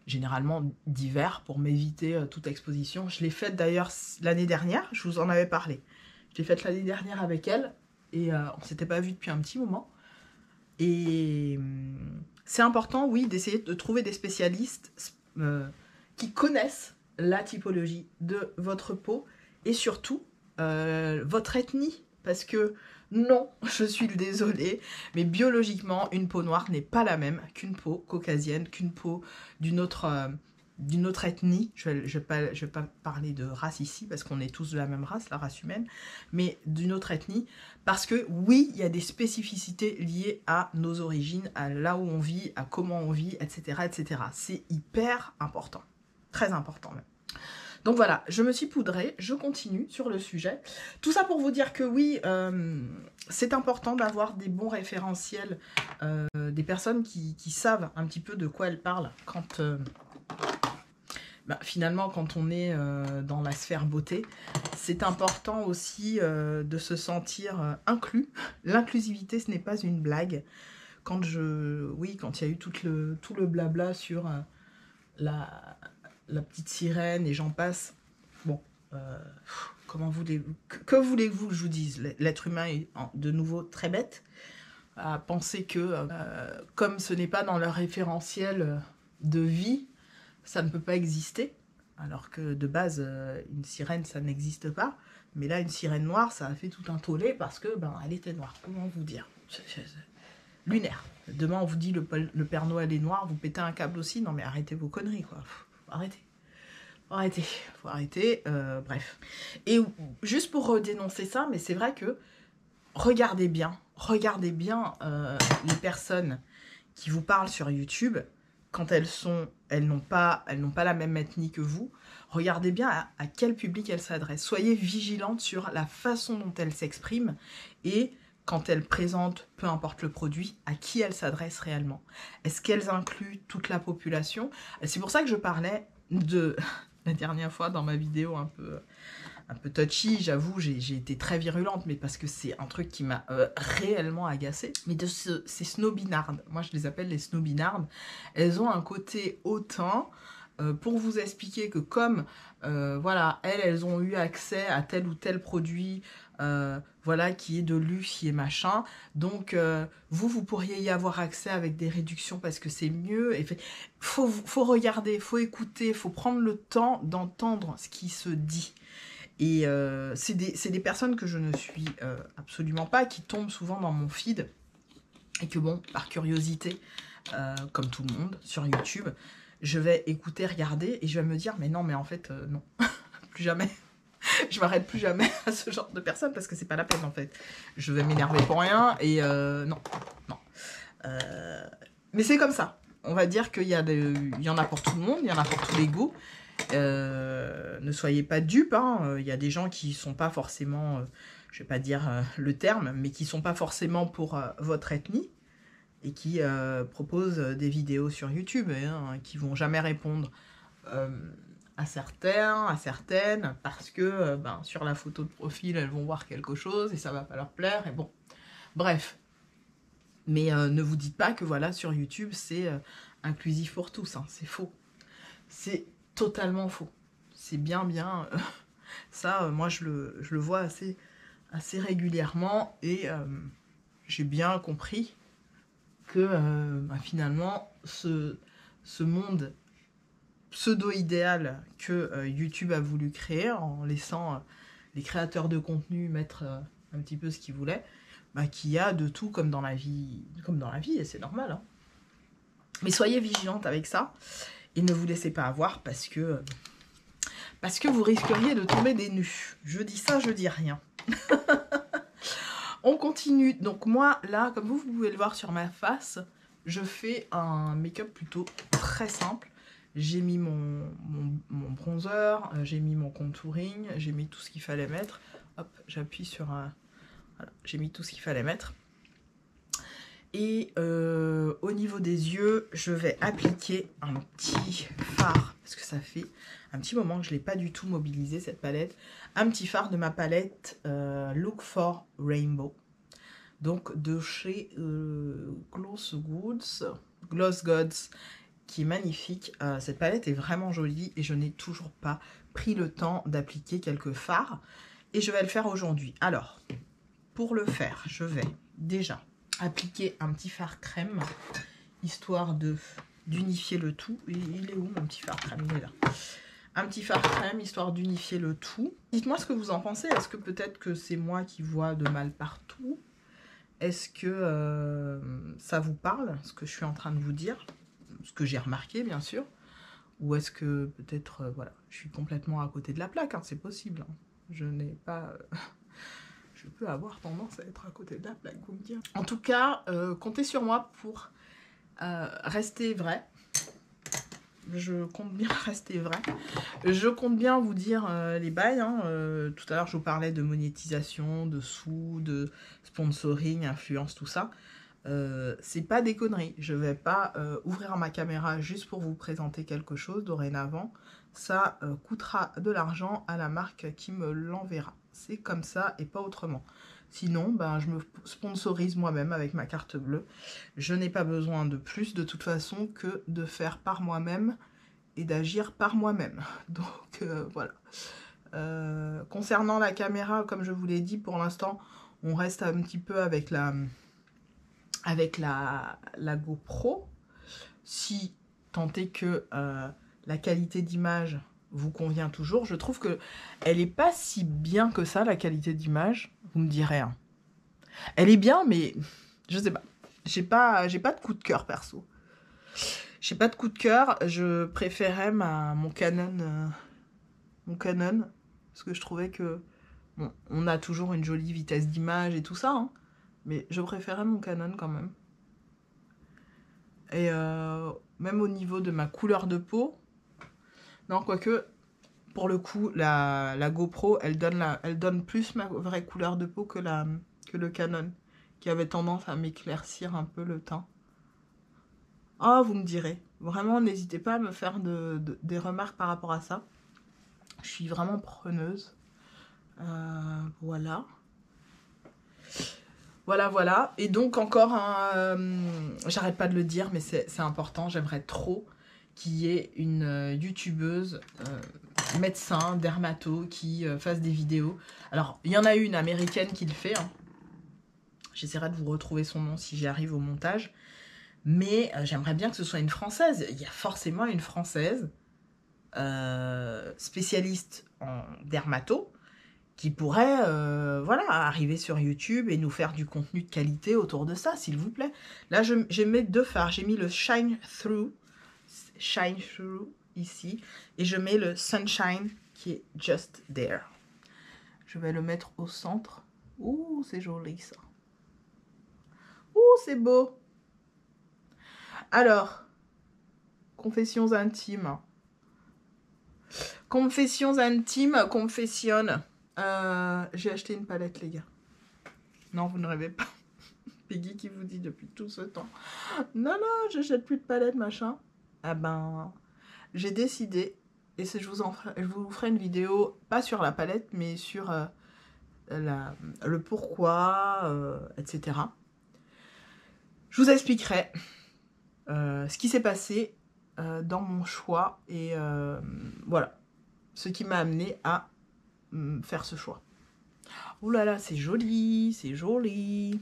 généralement d'hiver, pour m'éviter toute exposition. Je l'ai faite d'ailleurs l'année dernière, je vous en avais parlé. Je l'ai faite l'année dernière avec elle, et on ne s'était pas vu depuis un petit moment. Et c'est important, oui, d'essayer de trouver des spécialistes qui connaissent la typologie de votre peau et surtout votre ethnie, parce que non, je suis désolée, mais biologiquement, une peau noire n'est pas la même qu'une peau caucasienne, qu'une peau d'une autre ethnie. Je vais pas parler de race ici, parce qu'on est tous de la même race, la race humaine, mais d'une autre ethnie, parce que oui, il y a des spécificités liées à nos origines, à là où on vit, à comment on vit, etc. etc. C'est hyper important. Très important même. Donc voilà, je me suis poudrée, je continue sur le sujet. Tout ça pour vous dire que oui, c'est important d'avoir des bons référentiels, des personnes qui savent un petit peu de quoi elles parlent quand... finalement, quand on est dans la sphère beauté, c'est important aussi de se sentir inclus. L'inclusivité, ce n'est pas une blague. Quand il y a eu tout le blabla sur la petite sirène et j'en passe, bon, que voulez-vous que je vous dise? L'être humain est de nouveau très bête à penser que, comme ce n'est pas dans leur référentiel de vie, ça ne peut pas exister, alors que de base, une sirène, ça n'existe pas. Mais là, une sirène noire, ça a fait tout un tollé parce que, elle était noire. Comment vous dire? Lunaire. Demain, on vous dit le Père Noël est noir, vous pétez un câble aussi. Non, mais arrêtez vos conneries, quoi. Faut arrêter. Bref. Et juste pour dénoncer ça, mais c'est vrai que regardez bien les personnes qui vous parlent sur YouTube. Quand elles n'ont pas la même ethnie que vous, regardez bien à quel public elles s'adressent. Soyez vigilantes sur la façon dont elles s'expriment et quand elles présentent, peu importe le produit, à qui elles s'adressent réellement. Est-ce qu'elles incluent toute la population? C'est pour ça que je parlais de la dernière fois dans ma vidéo un peu touchy, j'avoue, j'ai été très virulente, mais parce que c'est un truc qui m'a réellement agacée. Mais ces snobinardes, moi je les appelle les snobinardes, elles ont un côté hautain pour vous expliquer que comme, voilà, elles ont eu accès à tel ou tel produit, voilà, qui est de luxe, qui est machin, donc vous pourriez y avoir accès avec des réductions parce que c'est mieux. Et faut regarder, faut écouter, faut prendre le temps d'entendre ce qui se dit. Et c'est des personnes que je ne suis absolument pas, qui tombent souvent dans mon feed. Et que bon, par curiosité, comme tout le monde, sur YouTube, je vais écouter, regarder, et je vais me dire, mais non, mais en fait, non, plus jamais. Je m'arrête plus jamais à ce genre de personnes, parce que c'est pas la peine, en fait. Je vais m'énerver pour rien, et non, non. Mais c'est comme ça. On va dire qu'il y en a pour tout le monde, il y en a pour tous les goûts. Ne soyez pas dupes, hein. Il y a des gens qui sont pas forcément, je vais pas dire le terme, mais qui sont pas forcément pour votre ethnie, et qui proposent des vidéos sur YouTube, hein, qui vont jamais répondre à certaines, parce que sur la photo de profil, elles vont voir quelque chose, et ça va pas leur plaire, et bon, bref. Mais ne vous dites pas que voilà, sur YouTube, c'est inclusif pour tous, hein. C'est faux. C'est totalement faux. C'est bien. Ça, moi, je le vois assez régulièrement, et j'ai bien compris que finalement, ce monde pseudo-idéal que YouTube a voulu créer, en laissant les créateurs de contenu mettre un petit peu ce qu'ils voulaient, qu'il y a de tout comme dans la vie, et c'est normal, hein. Mais soyez vigilantes avec ça, et ne vous laissez pas avoir, parce que vous risqueriez de tomber des nues. Je dis ça, je dis rien. On continue. Donc moi, là, comme vous pouvez le voir sur ma face, je fais un make-up plutôt très simple. J'ai mis mon bronzer, j'ai mis mon contouring, j'ai mis tout ce qu'il fallait mettre. Hop, j'appuie sur un... Voilà, j'ai mis tout ce qu'il fallait mettre. Et au niveau des yeux, je vais appliquer un petit fard, parce que ça fait un petit moment que je ne l'ai pas du tout mobilisé, cette palette. Un petit fard de ma palette Look for Rainbow, donc de chez Gloss Gods, qui est magnifique. Cette palette est vraiment jolie, et je n'ai toujours pas pris le temps d'appliquer quelques fards, et je vais le faire aujourd'hui. Alors, pour le faire, je vais déjà appliquer un petit fard crème, histoire d'unifier le tout. Il est où mon petit fard crème? Il est là. Un petit fard crème, histoire d'unifier le tout. Dites-moi ce que vous en pensez. Est-ce que peut-être que c'est moi qui vois de mal partout? Est-ce que ça vous parle, ce que je suis en train de vous dire? Ce que j'ai remarqué, bien sûr. Ou est-ce que peut-être, voilà, je suis complètement à côté de la plaque, hein, c'est possible. Hein. Je n'ai pas... je peux avoir tendance à être à côté de la plaque, vous me direz. En tout cas, comptez sur moi pour rester vrai. Je compte bien rester vrai. Je compte bien vous dire les bails. Hein. Tout à l'heure, je vous parlais de monétisation, de sous, de sponsoring, influence, tout ça. C'est pas des conneries. Je vais pas ouvrir ma caméra juste pour vous présenter quelque chose dorénavant. Ça coûtera de l'argent à la marque qui me l'enverra. C'est comme ça et pas autrement. Sinon, je me sponsorise moi-même avec ma carte bleue. Je n'ai pas besoin de plus de toute façon que de faire par moi-même et d'agir par moi-même. Donc voilà. Concernant la caméra, comme je vous l'ai dit, pour l'instant, on reste un petit peu avec la GoPro. Si tant est que la qualité d'image vous convient toujours, je trouve que elle est pas si bien que ça, la qualité d'image. Vous me direz, hein. Elle est bien, mais je sais pas. J'ai pas de coup de cœur perso. J'ai pas de coup de cœur. Je préférais mon Canon, parce que je trouvais que bon, on a toujours une jolie vitesse d'image et tout ça, hein, mais je préférais mon Canon quand même. Et même au niveau de ma couleur de peau, non, quoique, pour le coup, la GoPro, elle donne plus ma vraie couleur de peau que le Canon, qui avait tendance à m'éclaircir un peu le teint. Ah, vous me direz. Vraiment, n'hésitez pas à me faire des remarques par rapport à ça. Je suis vraiment preneuse. Voilà. Voilà. Et donc, encore j'arrête pas de le dire, mais c'est important. J'aimerais trop qu'il y ait une youtubeuse, médecin, dermato, qui fasse des vidéos. Alors, il y en a une américaine qui le fait. Hein. J'essaierai de vous retrouver son nom si j'y arrive au montage. Mais j'aimerais bien que ce soit une Française. Il y a forcément une Française spécialiste en dermato qui pourrait voilà, arriver sur YouTube et nous faire du contenu de qualité autour de ça, s'il vous plaît. Là, j'ai mis 2 fards. J'ai mis le Shine Through ici, et je mets le Sunshine qui est Just There. Je vais le mettre au centre. Ouh, c'est joli ça. Ouh, c'est beau. Alors, confessions intimes. Confessions intimes, confessionne. J'ai acheté une palette, les gars. Non, vous ne rêvez pas. Peggy qui vous dit depuis tout ce temps. Non, non, j'achète plus de palette, machin. Ah ben, j'ai décidé, et je vous ferai une vidéo, pas sur la palette, mais sur le pourquoi, etc. Je vous expliquerai ce qui s'est passé dans mon choix, et voilà, ce qui m'a amené à faire ce choix. Oh là là, c'est joli, c'est joli.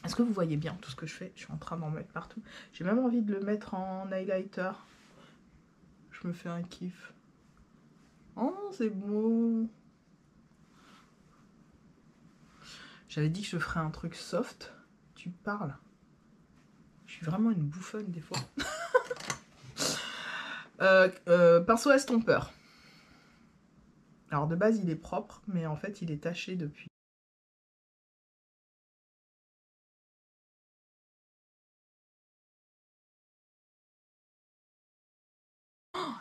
Est-ce que vous voyez bien tout ce que je fais? Je suis en train d'en mettre partout. J'ai même envie de le mettre en highlighter. Je me fais un kiff. Oh, c'est beau. J'avais dit que je ferais un truc soft. Tu parles. Je suis vraiment une bouffonne des fois. Pinceau estompeur. Alors de base il est propre, mais en fait il est taché depuis.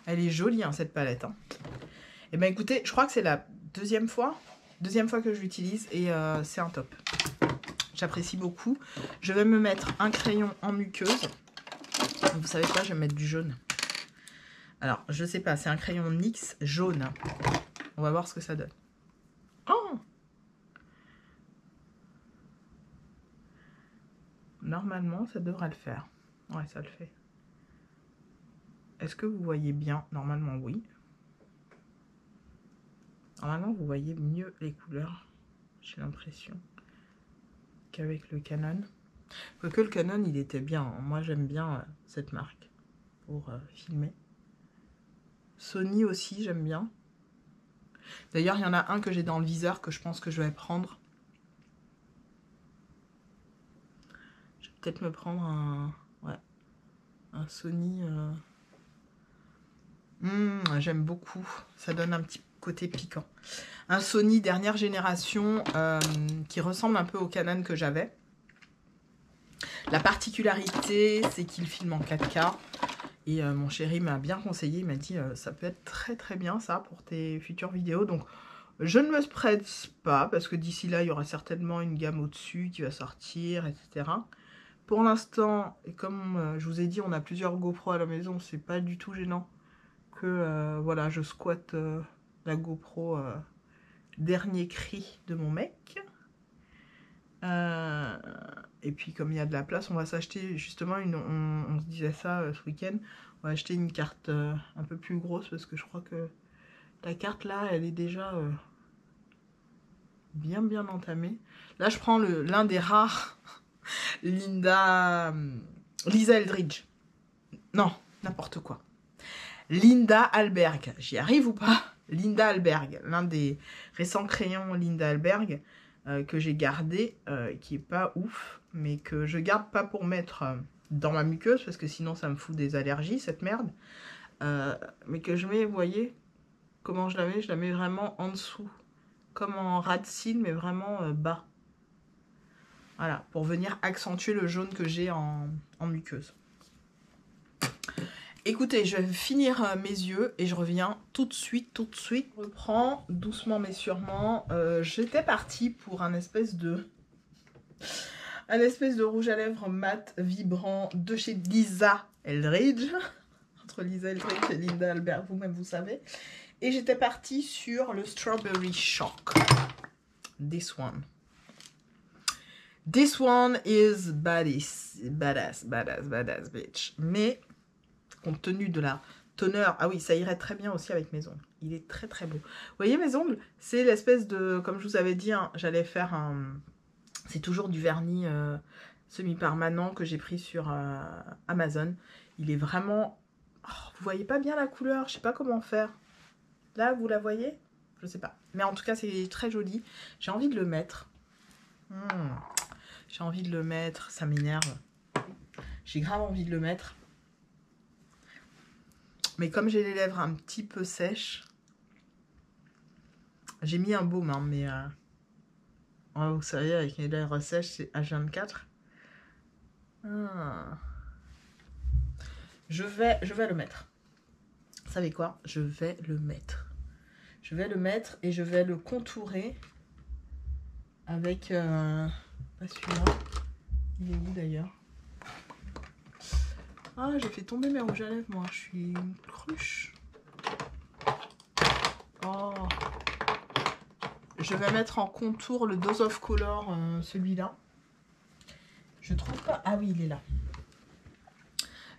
Elle est jolie hein, cette palette. Hein. Et ben écoutez, je crois que c'est la deuxième fois que je l'utilise, et c'est un top. J'apprécie beaucoup. Je vais me mettre un crayon en muqueuse. Vous savez quoi, je vais mettre du jaune. Alors, je sais pas, c'est un crayon NYX jaune. On va voir ce que ça donne. Oh! Normalement, ça devrait le faire. Ouais, ça le fait. Est-ce que vous voyez bien? Normalement, oui. Normalement, vous voyez mieux les couleurs. J'ai l'impression qu'avec le Canon. Quoique le Canon, il était bien. Moi, j'aime bien cette marque pour filmer. Sony aussi, j'aime bien. D'ailleurs, il y en a un que j'ai dans le viseur que je pense que je vais prendre. Je vais peut-être me prendre un Sony. J'aime beaucoup. Ça donne un petit côté piquant. Un Sony dernière génération qui ressemble un peu au Canon que j'avais. La particularité, c'est qu'il filme en 4K. Et mon chéri m'a bien conseillé. Il m'a dit ça peut être très très bien ça pour tes futures vidéos. Donc je ne me presse pas parce que d'ici là, il y aura certainement une gamme au-dessus qui va sortir, etc. Pour l'instant, et comme je vous ai dit, on a plusieurs GoPro à la maison. C'est pas du tout gênant que voilà, je squatte la GoPro dernier cri de mon mec. Et puis comme il y a de la place, on va s'acheter justement on se disait ça ce week-end, on va acheter une carte un peu plus grosse parce que je crois que la carte là elle est déjà bien entamée. Là je prends l'un des rares Lisa Eldridge. Non, n'importe quoi. Linda Alberg, j'y arrive ou pas? Linda Alberg, l'un des récents crayons Linda Alberg que j'ai gardé, qui est pas ouf, mais que je garde pas pour mettre dans ma muqueuse, parce que sinon ça me fout des allergies, cette merde. Mais que je mets, vous voyez, comment je la mets vraiment en dessous, comme en ras de cils, mais vraiment bas. Voilà, pour venir accentuer le jaune que j'ai en muqueuse. Écoutez, je vais finir mes yeux et je reviens tout de suite. Je reprends doucement mais sûrement. J'étais partie pour un espèce de rouge à lèvres mat vibrant de chez Lisa Eldridge. Entre Lisa Eldridge et Linda Albert, vous-même vous savez. Et j'étais partie sur le Strawberry Shock. This one. This one is badass bitch. Mais compte tenu de la teneur, ah oui, ça irait très bien aussi avec mes ongles. Il est très très beau. Vous voyez mes ongles, c'est l'espèce de, comme je vous avais dit, hein, j'allais faire un, c'est toujours du vernis semi-permanent que j'ai pris sur Amazon. Il est vraiment, oh, vous voyez pas bien la couleur, je sais pas comment faire. Là, vous la voyez? Je sais pas. Mais en tout cas, c'est très joli. J'ai envie de le mettre. J'ai envie de le mettre. Ça m'énerve. J'ai grave envie de le mettre. Mais comme j'ai les lèvres un petit peu sèches, j'ai mis un baume, hein, mais ouais, vous savez, avec les lèvres sèches, c'est H24. Je vais le mettre. Vous savez quoi? Je vais le mettre. Je vais le mettre et je vais le contourer avec... pas celui-là. Il est où d'ailleurs? Ah, j'ai fait tomber mes rouges à lèvres, moi. Je suis une cruche. Oh. Je vais mettre en contour le Dose of Color, celui-là. Je trouve pas... Ah oui, il est là.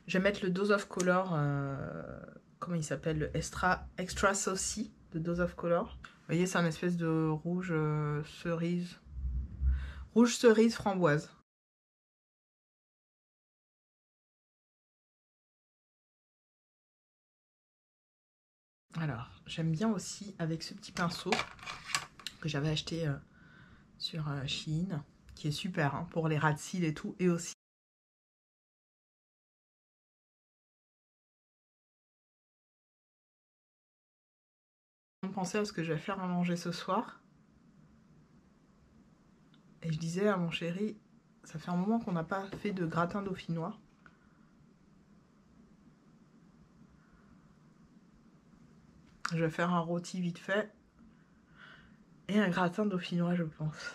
Je vais mettre le Dose of Color... comment il s'appelle? Le Extra Saucy de Dose of Color. Vous voyez, c'est un espèce de rouge cerise. Rouge cerise framboise. Alors, j'aime bien aussi avec ce petit pinceau que j'avais acheté sur Shein, qui est super hein, pour les ras de cils et tout, et aussi penser à ce que je vais faire à manger ce soir. Et je disais à mon chéri, ça fait un moment qu'on n'a pas fait de gratin dauphinois. Je vais faire un rôti vite fait et un gratin dauphinois, je pense.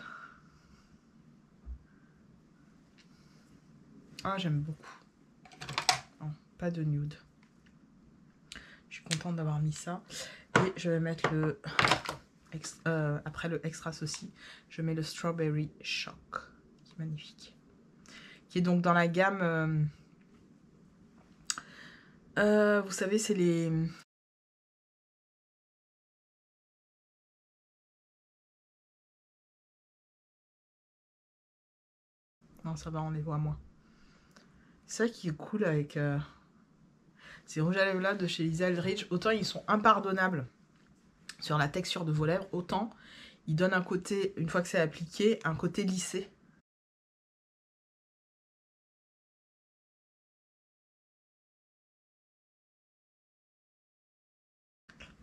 Ah, j'aime beaucoup. Non, pas de nude. Je suis contente d'avoir mis ça. Et je vais mettre le... après le Extra Saucy, je mets le Strawberry Shock, qui est magnifique. Qui est donc dans la gamme... vous savez, c'est les... Non, ça va, on les voit moins. C'est ça qui est cool avec ces rouges à lèvres là de chez Lisa Eldridge. Autant ils sont impardonnables sur la texture de vos lèvres, autant ils donnent un côté, une fois que c'est appliqué, un côté lissé.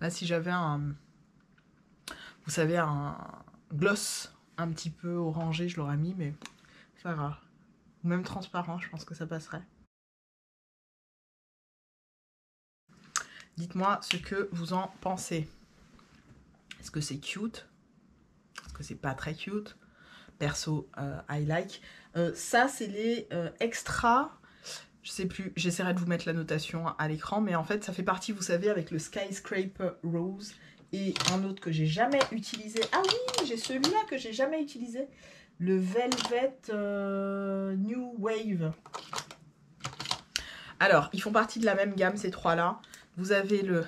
Là, si j'avais un... Vous savez, un gloss un petit peu orangé, je l'aurais mis, mais c'est pas grave. Ou même transparent, je pense que ça passerait. Dites-moi ce que vous en pensez. Est-ce que c'est cute? Est-ce que c'est pas très cute? Perso, I like. Ça, c'est les extras. Je sais plus, j'essaierai de vous mettre la notation à l'écran, mais en fait, ça fait partie, vous savez, avec le Skyscraper Rose et un autre que j'ai jamais utilisé. Ah oui, j'ai celui-là que j'ai jamais utilisé. Le Velvet New Wave. Alors, ils font partie de la même gamme, ces trois-là. Vous avez le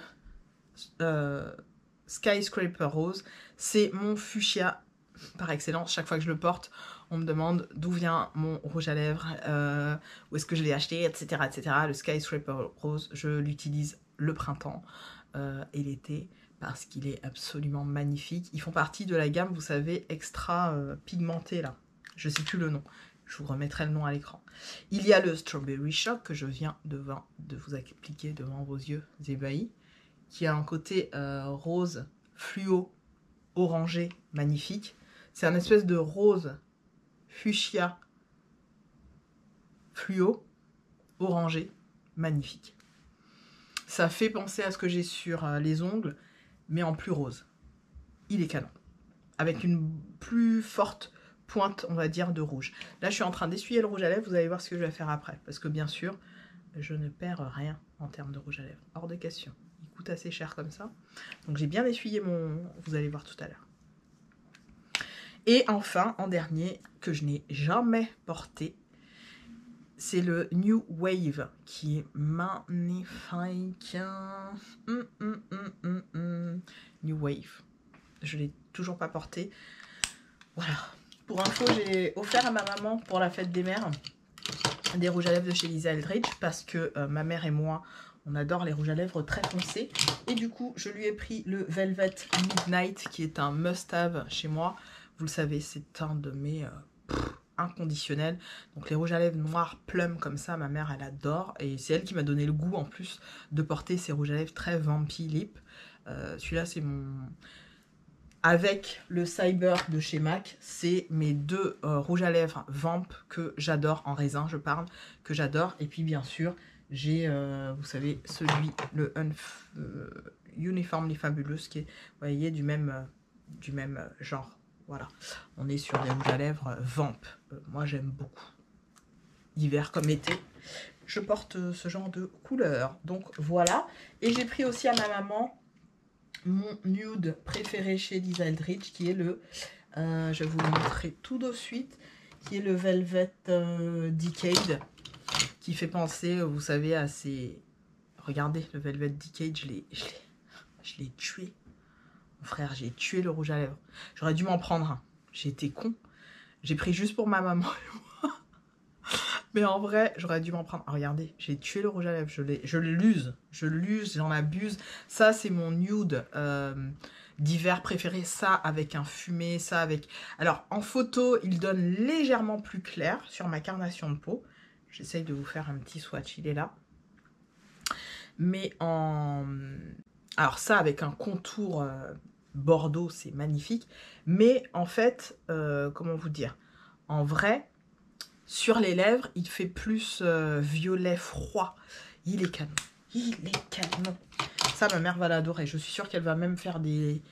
Skyscraper Rose. C'est mon fuchsia par excellence. Chaque fois que je le porte, on me demande d'où vient mon rouge à lèvres, où est-ce que je l'ai acheté, etc., etc. Le Skyscraper Rose, je l'utilise le printemps et l'été parce qu'il est absolument magnifique. Ils font partie de la gamme, vous savez, extra pigmentée là. Je ne sais plus le nom. Je vous remettrai le nom à l'écran. Il y a le Strawberry Shock que je viens de vous appliquer devant vos yeux ébahis, qui a un côté rose fluo orangé magnifique. C'est un espèce de rose fuchsia fluo orangé magnifique. Ça fait penser à ce que j'ai sur les ongles, mais en plus rose. Il est canon. Avec une plus forte pointe, on va dire, de rouge. Là, je suis en train d'essuyer le rouge à lèvres. Vous allez voir ce que je vais faire après. Parce que bien sûr, je ne perds rien en termes de rouge à lèvres. Hors de question. Il coûte assez cher comme ça. Donc, j'ai bien essuyé mon... Vous allez voir tout à l'heure. Et enfin, en dernier, que je n'ai jamais porté, c'est le New Wave, qui est magnifique. New Wave. Je ne l'ai toujours pas porté. Voilà. Pour info, j'ai offert à ma maman pour la fête des mères des rouges à lèvres de chez Lisa Eldridge parce que ma mère et moi, On adore les rouges à lèvres très foncés. Et du coup, je lui ai pris le Velvet Midnight, qui est un must-have chez moi. Vous le savez, c'est un de mes inconditionnels. Donc les rouges à lèvres noirs plum comme ça, ma mère, elle adore. Et c'est elle qui m'a donné le goût, en plus, de porter ces rouges à lèvres très Vampy Lip. Celui-là, c'est mon... Avec le Cyber de chez MAC, c'est mes deux rouges à lèvres Vamp que j'adore, en raisin, je parle, que j'adore. Et puis, bien sûr, j'ai, vous savez, celui, le Uniformly Fabulous, qui est, vous voyez, du même genre. Voilà, on est sur des rouges à lèvres Vamp. Moi, j'aime beaucoup. Hiver comme été, je porte ce genre de couleur. Donc, voilà. Et j'ai pris aussi à ma maman mon nude préféré chez Lisa Eldridge, qui est le, je vais vous le montrer tout de suite, qui est le Velvet Decade, qui fait penser, vous savez, à ces... Regardez, le Velvet Decade, je l'ai tué. Mon frère, j'ai tué le rouge à lèvres. J'aurais dû m'en prendre un. J'ai été con. J'ai pris juste pour ma maman et moi. Mais en vrai, j'aurais dû m'en prendre. Ah, regardez, j'ai tué le rouge à lèvres. Je l'use, j'en abuse. Ça, c'est mon nude d'hiver préféré. Ça avec un fumé, ça avec... Alors, en photo, il donne légèrement plus clair sur ma carnation de peau. J'essaye de vous faire un petit swatch, il est là. Mais en... Alors ça, avec un contour bordeaux, c'est magnifique. Mais en fait, comment vous dire? En vrai... Sur les lèvres, il fait plus violet froid. Il est canon. Il est canon. Ça, ma mère va l'adorer. Je suis sûre qu'elle va même faire des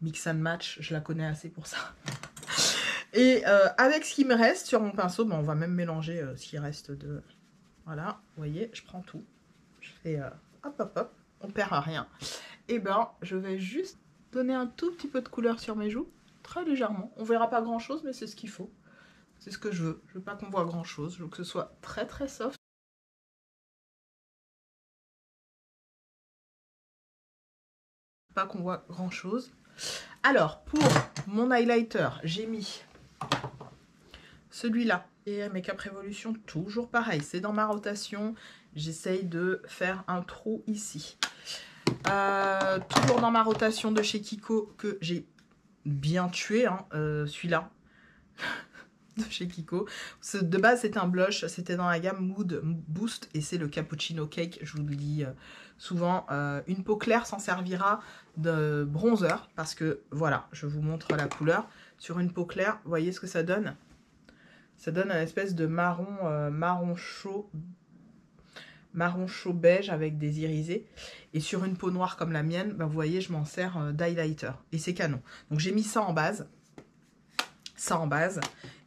mix and match. Je la connais assez pour ça. Et avec ce qui me reste sur mon pinceau, ben, on va même mélanger ce qui reste de... Voilà, vous voyez, je prends tout. Je fais hop, hop, hop. On perd rien. Et ben, je vais juste donner un tout petit peu de couleur sur mes joues. Très légèrement. On verra pas grand-chose, mais c'est ce qu'il faut. C'est ce que je veux. Je veux pas qu'on voit grand chose. Je veux que ce soit très très soft. Pas qu'on voit grand chose. Alors, pour mon highlighter, j'ai mis celui-là. Et Makeup Revolution, toujours pareil. C'est dans ma rotation. J'essaye de faire un trou ici. Toujours dans ma rotation de chez Kiko, que j'ai bien tué, hein, celui-là. De chez Kiko. De base, c'est un blush. C'était dans la gamme Mood Boost. Et c'est le Cappuccino Cake. Je vous le dis souvent. Une peau claire s'en servira de bronzer. Parce que, voilà, je vous montre la couleur. Sur une peau claire, vous voyez ce que ça donne? Ça donne un espèce de marron chaud beige avec des irisés. Et sur une peau noire comme la mienne, ben, vous voyez, je m'en sers d'highlighter. Et c'est canon. Donc, j'ai mis ça en base.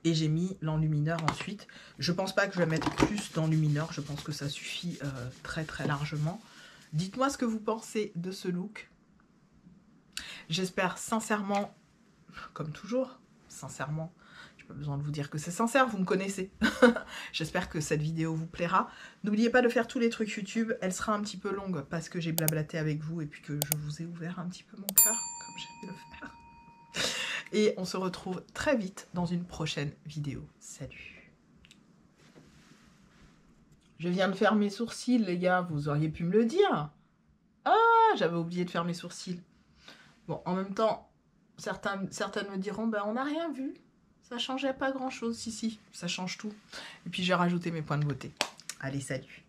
Et j'ai mis l'enlumineur ensuite. Je pense pas que je vais mettre plus d'enlumineur. Je pense que ça suffit très très largement. Dites-moi ce que vous pensez de ce look. J'espère sincèrement, comme toujours, sincèrement, j'ai pas besoin de vous dire que c'est sincère, vous me connaissez. J'espère que cette vidéo vous plaira. N'oubliez pas de faire tous les trucs YouTube. Elle sera un petit peu longue parce que j'ai blablaté avec vous et puis que je vous ai ouvert un petit peu mon cœur, comme j'aime le faire. Et on se retrouve très vite dans une prochaine vidéo. Salut! Je viens de faire mes sourcils, les gars. Vous auriez pu me le dire. Ah, j'avais oublié de faire mes sourcils. Bon, en même temps, certaines me diront, ben, on n'a rien vu. Ça changeait pas grand-chose. Si, ça change tout. Et puis, j'ai rajouté mes points de beauté. Allez, salut!